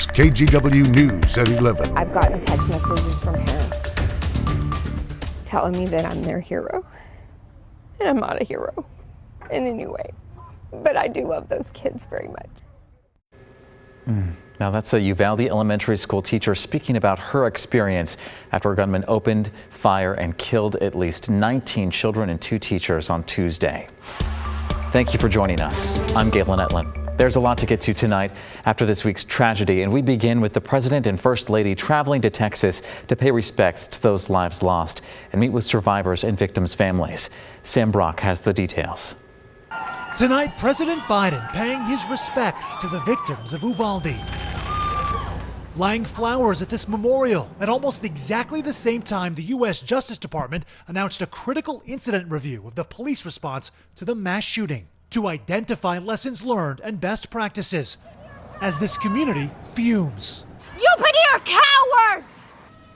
is KGW News at 11. I've gotten text messages from parents telling me that I'm their hero. And I'm not a hero in any way. But I do love those kids very much. Now that's a Uvalde Elementary School teacher speaking about her experience after a gunman opened fire and killed at least 19 children and 2 teachers on Tuesday. Thank you for joining us. I'm Galen Etlin. There's a lot to get to tonight after this week's tragedy, and we begin with the President and First Lady traveling to Texas to pay respects to those lives lost and meet with survivors and victims' families. Sam Brock has the details. Tonight, President Biden paying his respects to the victims of Uvalde. Laying flowers at this memorial at almost exactly the same time the U.S. Justice Department announced a critical incident review of the police response to the mass shooting to identify lessons learned and best practices as this community fumes. You've been here, cowards!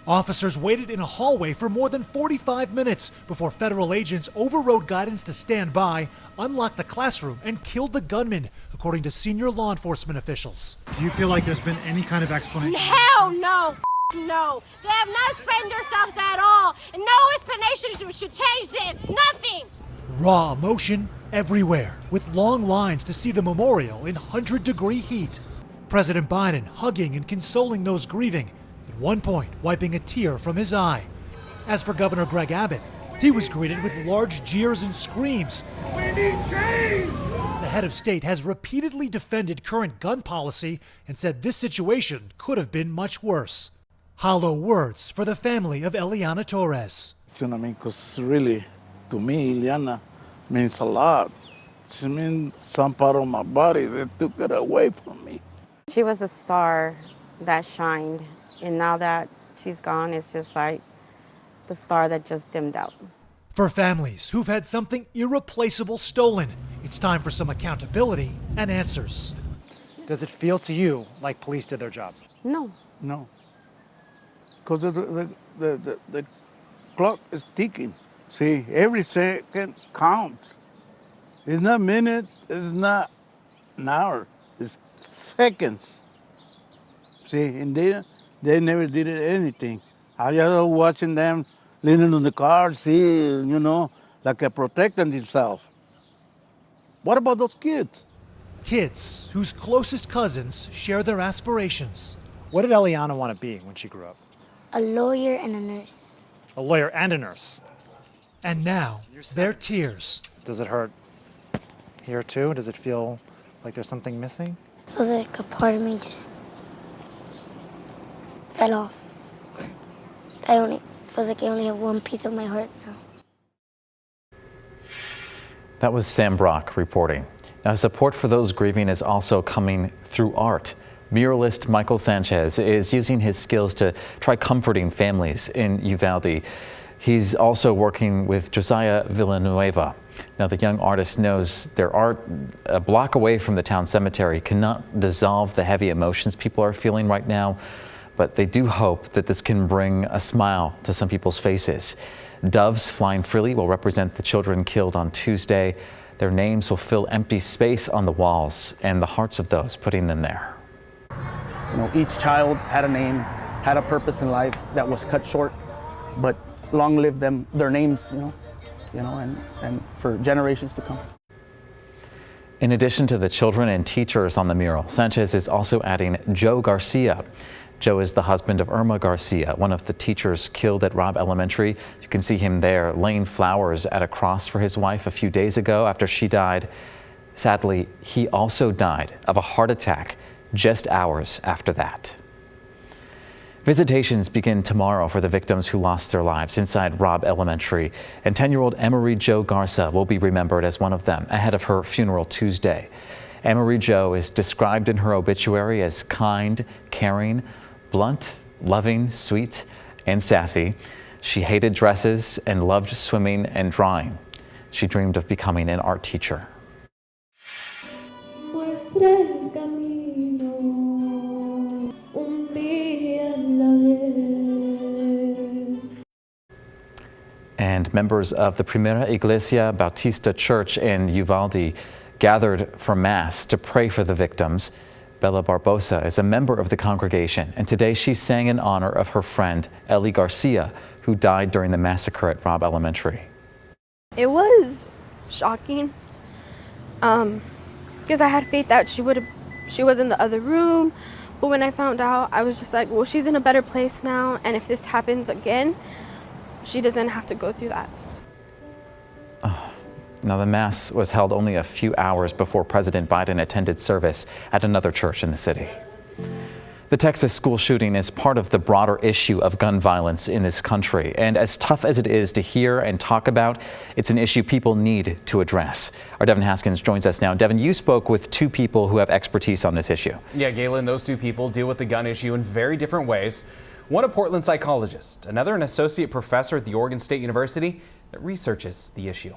Officers waited in a hallway for more than 45 minutes before federal agents overrode guidance to stand by, unlocked the classroom, and killed the gunman, according to senior law enforcement officials. Do you feel like there's been any kind of explanation? Hell no! No! They have not explained themselves at all, and no explanation should change this! Nothing! Raw emotion everywhere, with long lines to see the memorial in 100-degree heat. President Biden hugging and consoling those grieving, at one point wiping a tear from his eye. As for Governor Greg Abbott, he was greeted with large jeers and screams. We need change! The head of state has repeatedly defended current gun policy and said this situation could have been much worse. Hollow words for the family of Eliana Torres. You know what I mean? Because really, to me, Eliana means a lot. She means some part of my body. They took it away from me. She was a star that shined, and now that she's gone, it's just like the star that just dimmed out. For families who've had something irreplaceable stolen, it's time for some accountability and answers. Does it feel to you like police did their job? No. No. Because the clock is ticking. See, every second counts. It's not minutes, it's not an hour, it's seconds. See, and they never did anything. I just watching them leaning on the car, see, you know, like they're protecting themselves. What about those kids? Kids whose closest cousins share their aspirations. What did Eliana want to be when she grew up? A lawyer and a nurse. A lawyer and a nurse. And now, their tears. Does it hurt here too? Does it feel like there's something missing? Feels like a part of me just fell off. Feels like I only have one piece of my heart now. That was Sam Brock reporting. Now, support for those grieving is also coming through art. Muralist Michael Sanchez is using his skills to try comforting families in Uvalde. He's also working with Josiah Villanueva. Now, the young artist knows their art a block away from the town cemetery cannot dissolve the heavy emotions people are feeling right now, but they do hope that this can bring a smile to some people's faces. Doves flying freely will represent the children killed on Tuesday. Their names will fill empty space on the walls and the hearts of those putting them there. You know, each child had a name, had a purpose in life that was cut short, but long live them, their names, and for generations to come. In addition to the children and teachers on the mural, Sanchez is also adding Joe Garcia. Joe is the husband of Irma Garcia, one of the teachers killed at Robb Elementary. You can see him there laying flowers at a cross for his wife a few days ago after she died. Sadly, he also died of a heart attack just hours after that. Visitations begin tomorrow for the victims who lost their lives inside Robb Elementary, and 10-year-old Emery Jo Garza will be remembered as one of them ahead of her funeral Tuesday. Emery Jo is described in her obituary as kind, caring, blunt, loving, sweet, and sassy. She hated dresses and loved swimming and drawing. She dreamed of becoming an art teacher. And members of the Primera Iglesia Bautista Church in Uvalde gathered for Mass to pray for the victims. Bella Barbosa is a member of the congregation, and today she sang in honor of her friend, Ellie Garcia, who died during the massacre at Robb Elementary. It was shocking because I had faith that she was in the other room, but when I found out, I was just like, well, she's in a better place now, and if this happens again, she doesn't have to go through that. Now, the mass was held only a few hours before President Biden attended service at another church in the city. The Texas school shooting is part of the broader issue of gun violence in this country. And as tough as it is to hear and talk about, it's an issue people need to address. Our Devin Haskins joins us now. Devin, you spoke with two people who have expertise on this issue. Yeah, Galen, those two people deal with the gun issue in very different ways. One a Portland psychologist, another an associate professor at the Oregon State University that researches the issue.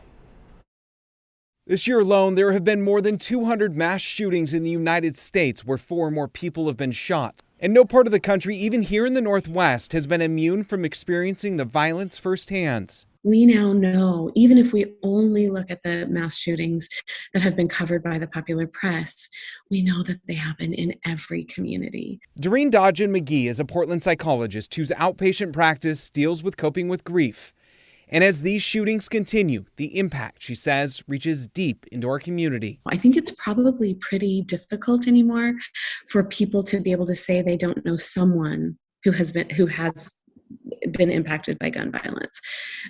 This year alone, there have been more than 200 mass shootings in the United States where 4 or more people have been shot. And no part of the country, even here in the Northwest, has been immune from experiencing the violence firsthand. We now know, even if we only look at the mass shootings that have been covered by the popular press, we know that they happen in every community. Doreen Dodgen McGee is a Portland psychologist whose outpatient practice deals with coping with grief. And as these shootings continue, the impact, she says, reaches deep into our community. I think it's probably pretty difficult anymore for people to be able to say they don't know someone who has been impacted by gun violence.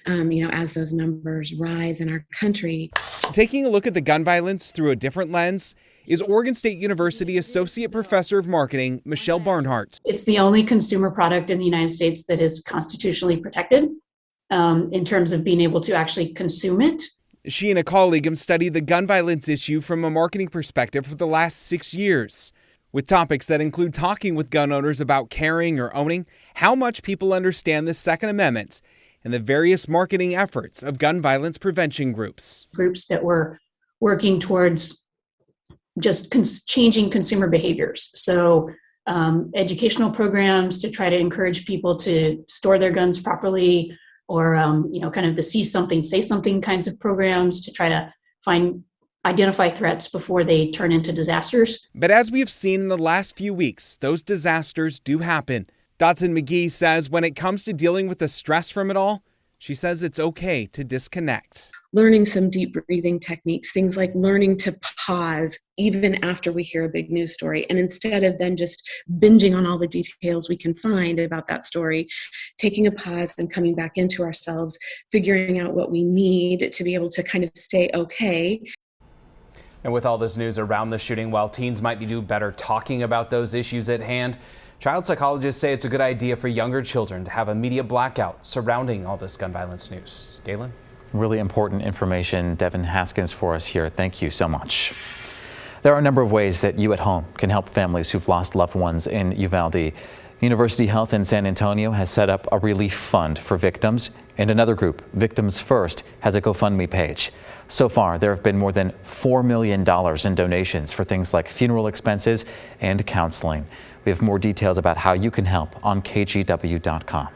As those numbers rise in our country. Taking a look at the gun violence through a different lens is Oregon State University Associate Professor of Marketing, Michelle Barnhart. It's the only consumer product in the United States that is constitutionally protected. In terms of being able to actually consume it. She and a colleague have studied the gun violence issue from a marketing perspective for the last 6 years, with topics that include talking with gun owners about carrying or owning, how much people understand the Second Amendment, and the various marketing efforts of gun violence prevention groups. Groups that were working towards just changing consumer behaviors. So educational programs to try to encourage people to store their guns properly, or, kind of the see something, say something kinds of programs to try to identify threats before they turn into disasters. But as we have seen in the last few weeks, those disasters do happen. Dodson McGee says when it comes to dealing with the stress from it all, she says it's okay to disconnect. Learning some deep breathing techniques, things like learning to pause even after we hear a big news story. And instead of then just binging on all the details we can find about that story, taking a pause and coming back into ourselves, figuring out what we need to be able to kind of stay okay. And with all this news around the shooting, while teens might do better talking about those issues at hand, child psychologists say it's a good idea for younger children to have a media blackout surrounding all this gun violence news. Galen? Really important information. Devin Haskins for us here. Thank you so much. There are a number of ways that you at home can help families who've lost loved ones in Uvalde. University Health in San Antonio has set up a relief fund for victims, and another group, Victims First, has a GoFundMe page. So far, there have been more than $4 million in donations for things like funeral expenses and counseling. We have more details about how you can help on KGW.com.